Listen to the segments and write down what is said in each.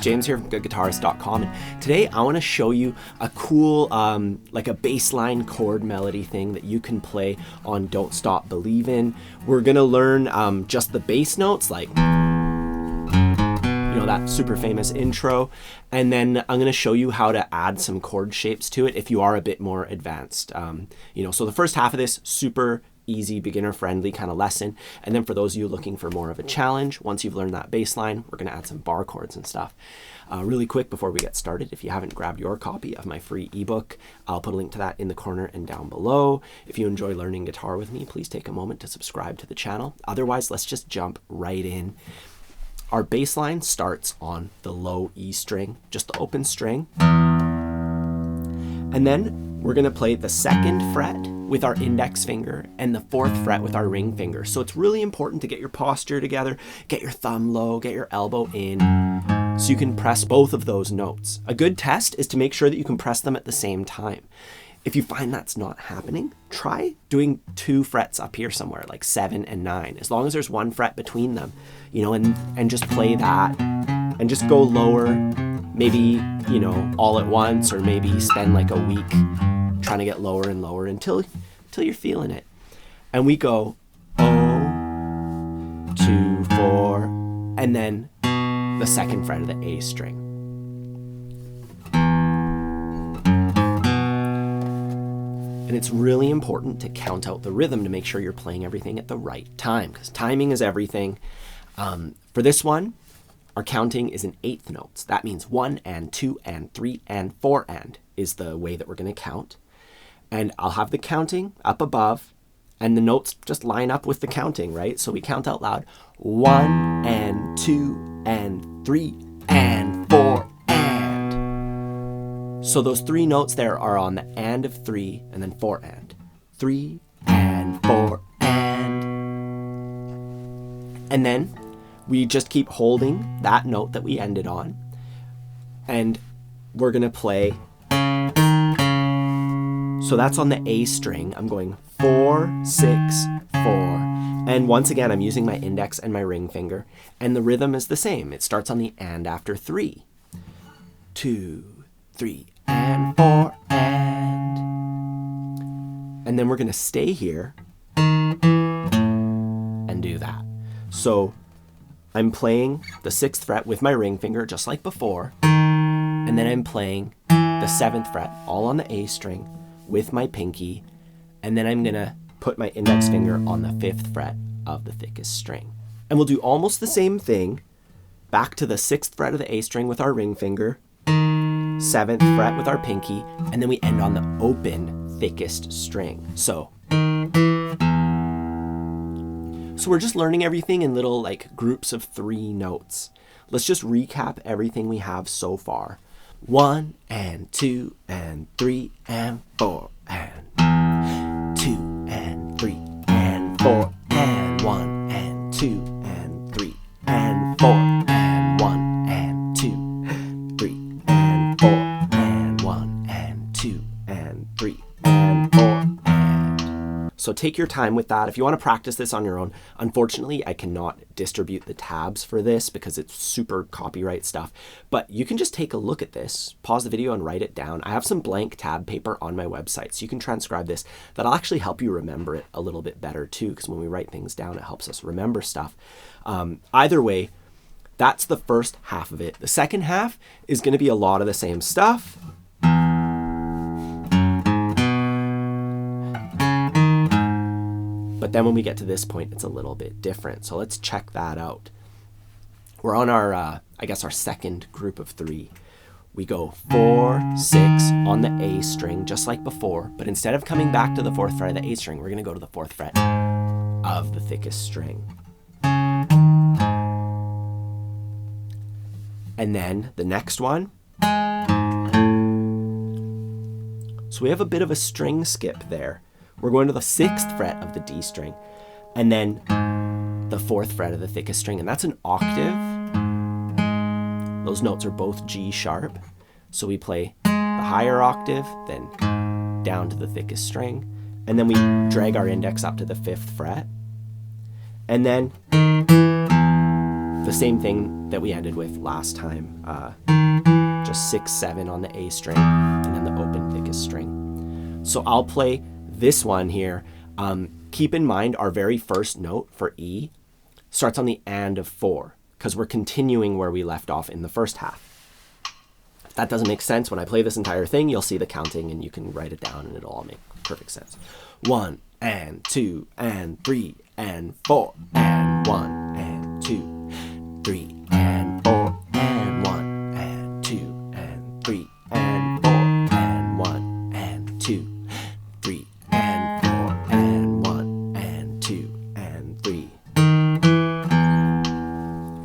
James here from Guitarist.com, and today I want to show you a cool like a bass line chord melody thing that you can play on Don't Stop Believin. We're gonna learn just the bass notes, like that super famous intro, and then I'm going to show you how to add some chord shapes to it if you are a bit more advanced. So the first half of this, super easy, beginner friendly kind of lesson, and then for those of you looking for more of a challenge, once you've learned that bass line, we're going to add some bar chords and stuff. Really quick before we get started, if you haven't grabbed your copy of my free ebook, I'll put a link to that in the corner and down below. If you enjoy learning guitar with me, please take a moment to subscribe to the channel. Otherwise, let's just jump right in. Our bass line starts on the low E string, just the open string. And then we're gonna play the 2nd fret with our index finger and the 4th fret with our ring finger. So it's really important to get your posture together, get your thumb low, get your elbow in, so you can press both of those notes. A good test is to make sure that you can press them at the same time. If you find that's not happening, try doing 2 frets up here somewhere, like 7 and 9, as long as there's 1 fret between them, and just play that and just go lower, maybe, all at once, or maybe spend like a week trying to get lower and lower until you're feeling it. And we go 0, 2, 4, and then the 2nd fret of the A string. And it's really important to count out the rhythm to make sure you're playing everything at the right time, because timing is everything. For this one, our counting is in 1/8 notes. That means 1 and 2 and 3 and 4 and is the way that we're going to count. And I'll have the counting up above, and the notes just line up with the counting, right? So we count out loud: 1 and 2 and 3 and 4 and. So those 3 notes there are on the and of 3 and then 4 and. 3 and 4 and. And then we just keep holding that note that we ended on, and we're gonna play. So that's on the A string. I'm going 4, 6, 4. And once again, I'm using my index and my ring finger, and the rhythm is the same. It starts on the and after 3. 2, 3, and 4, and. And then we're gonna stay here and do that. So I'm playing the 6th fret with my ring finger, just like before, and then I'm playing the 7th fret, all on the A string, with my pinky, and then I'm gonna put my index finger on the 5th fret of the thickest string. And we'll do almost the same thing, back to the 6th fret of the A string with our ring finger, 7th fret with our pinky, and then we end on the open thickest string. So we're just learning everything in little groups of 3 notes. Let's just recap everything we have so far. 1 and 2 and 3 and 4 and 2 and 3 and 4 and 1 and 2 and 3 and 4 and 1 and 2 3 and 4 and 1 and 2 and 3 and 4 and. So take your time with that. If you want to practice this on your own, unfortunately, I cannot distribute the tabs for this because it's super copyright stuff. But you can just take a look at this, pause the video and write it down. I have some blank tab paper on my website, so you can transcribe this. That'll actually help you remember it a little bit better too, because when we write things down, it helps us remember stuff. Either way, that's the first half of it. The second half is going to be a lot of the same stuff. But then when we get to this point, it's a little bit different. So let's check that out. We're on our, our 2nd group of 3. We go 4, 6 on the A string, just like before. But instead of coming back to the 4th fret of the A string, we're going to go to the 4th fret of the thickest string. And then the next one. So we have a bit of a string skip there. We're going to the 6th fret of the D string, and then the 4th fret of the thickest string, and that's an octave. Those notes are both G sharp, so we play the higher octave, then down to the thickest string, and then we drag our index up to the 5th fret, and then the same thing that we ended with last time, just 6, 7 on the A string, and then the open thickest string. So I'll play this one here. Keep in mind our very first note for E starts on the and of 4, because we're continuing where we left off in the first half. If that doesn't make sense, when I play this entire thing, you'll see the counting and you can write it down and it'll all make perfect sense. 1 and 2 and 3 and 4 and 1 and 2, 3 and 4 and 1 and 2 and 3 and 4 and 1 and 2, 3 and 4 and 1 and 2 and 3.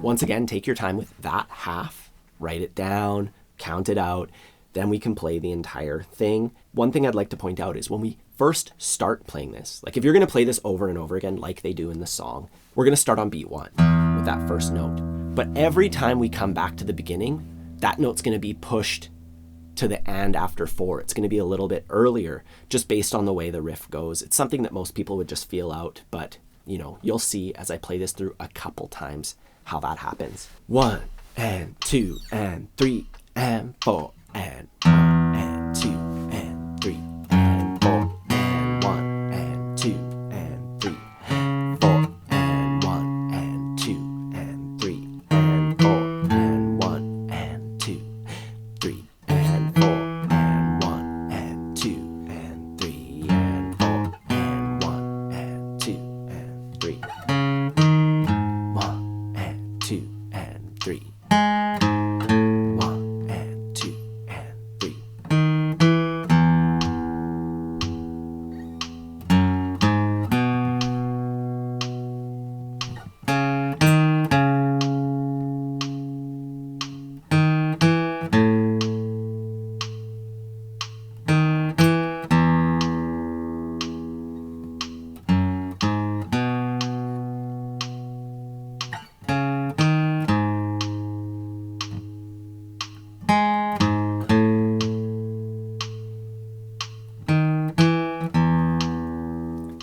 Once again, take your time with that half, write it down, count it out, then we can play the entire thing. One thing I'd like to point out is when we first start playing this, like if you're going to play this over and over again like they do in the song, we're going to start on beat 1 with that first note. But every time we come back to the beginning, that note's going to be pushed to the and after 4. It's going to be a little bit earlier just based on the way the riff goes. It's something that most people would just feel out, but you know, you'll see as I play this through a couple times how that happens. 1 and 2 and 3 and 4 and 1 and 2 and 3 and 4 and 1 and 2 and 3 and 4 and 1 and 2 and 3 and 4 and 1 and 2, 3 and 4 and 1 and 2 and 3 and 4 and 1 and 2 and 3, 1 and 2 and 3.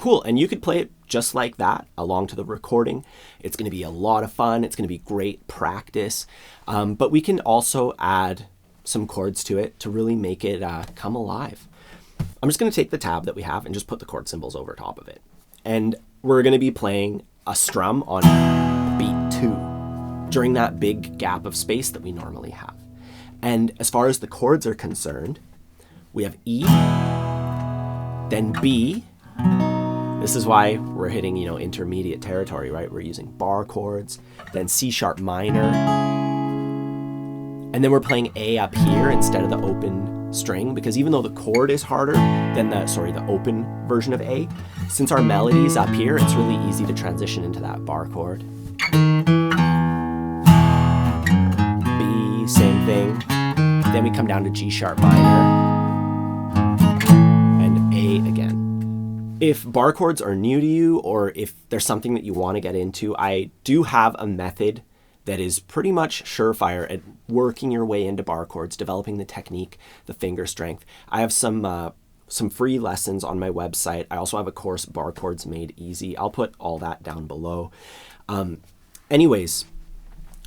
Cool, and you could play it just like that along to the recording. It's going to be a lot of fun. It's going to be great practice, but we can also add some chords to it to really make it come alive. I'm just going to take the tab that we have and just put the chord symbols over top of it. And we're going to be playing a strum on beat 2 during that big gap of space that we normally have. And as far as the chords are concerned, we have E, then B. This is why we're hitting, you know, intermediate territory, right? We're using bar chords, then C sharp minor, and then we're playing A up here instead of the open string, because even though the chord is harder than the open version of A, since our melody is up here, it's really easy to transition into that bar chord. B, same thing. Then we come down to G sharp minor and A again. If bar chords are new to you, or if there's something that you want to get into, I do have a method that is pretty much surefire at working your way into bar chords, developing the technique, the finger strength. I have some free lessons on my website. I also have a course, Bar Chords Made Easy. I'll put all that down below. Anyways,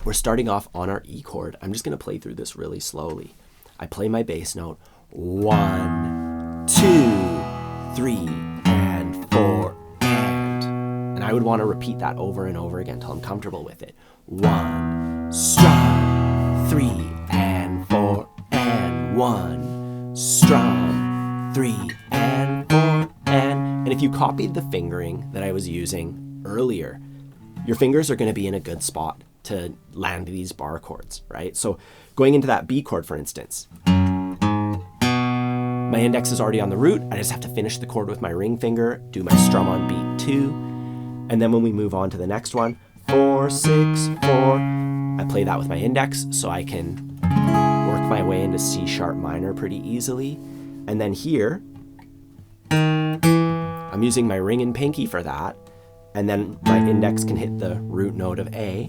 we're starting off on our E chord. I'm just going to play through this really slowly. I play my bass note, 1, 2, 3, and 4, and I would want to repeat that over and over again until I'm comfortable with it. 1, strum, 3, and 4, and 1, strum, 3, and 4, and if you copied the fingering that I was using earlier, your fingers are going to be in a good spot to land these bar chords, right? So going into that B chord, for instance, my index is already on the root. I just have to finish the chord with my ring finger, do my strum on beat 2, and then when we move on to the next one, 4, 6, 4, I play that with my index so I can work my way into C sharp minor pretty easily. And then here, I'm using my ring and pinky for that, and then my index can hit the root note of A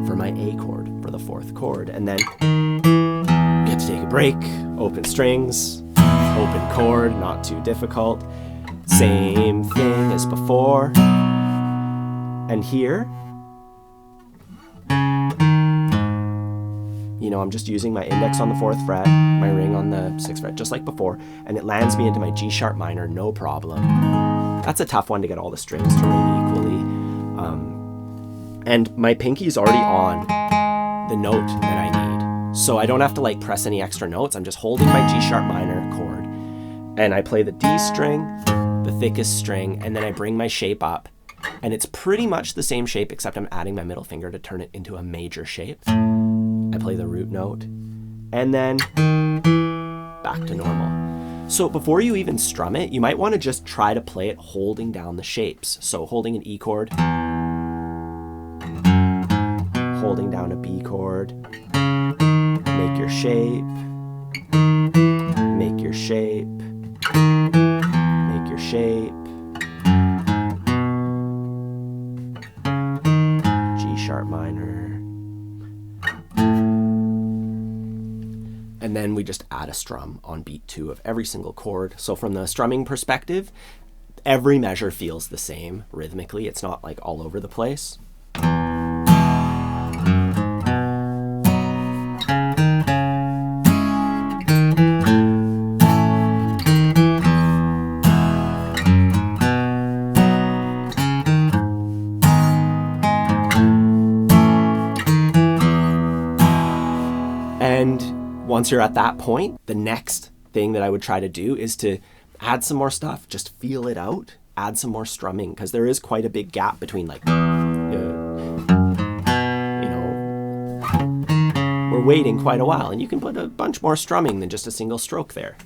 for my A chord, for the 4th chord. And then we have to take a break, open strings, open chord, not too difficult. Same thing as before. And here, you know, I'm just using my index on the 4th fret, my ring on the 6th fret, just like before, and it lands me into my G sharp minor, no problem. That's a tough one to get all the strings to ring equally. And my pinky's already on the note that I need. So I don't have to like press any extra notes. I'm just holding my G sharp minor chord, and I play the D string, the thickest string, and then I bring my shape up. And it's pretty much the same shape, except I'm adding my middle finger to turn it into a major shape. I play the root note, and then back to normal. So before you even strum it, you might want to just try to play it holding down the shapes. So holding an E chord, holding down a B chord, make your shape, make your shape, make your shape, sharp minor, and then we just add a strum on beat 2 of every single chord. So from the strumming perspective, every measure feels the same rhythmically. It's not like all over the place. And once you're at that point, the next thing that I would try to do is to add some more stuff. Just feel it out. Add some more strumming, because there is quite a big gap between like, we're waiting quite a while, and you can put a bunch more strumming than just a single stroke there.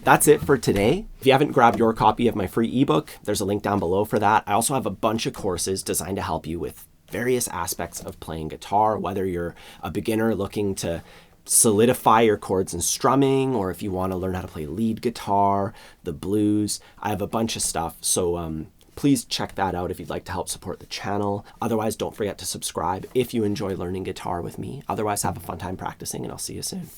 That's it for today. If you haven't grabbed your copy of my free ebook, there's a link down below for that. I also have a bunch of courses designed to help you with various aspects of playing guitar, whether you're a beginner looking to solidify your chords and strumming, or if you want to learn how to play lead guitar, the blues. I have a bunch of stuff, so please check that out if you'd like to help support the channel. Otherwise, don't forget to subscribe if you enjoy learning guitar with me. Otherwise, have a fun time practicing, and I'll see you soon.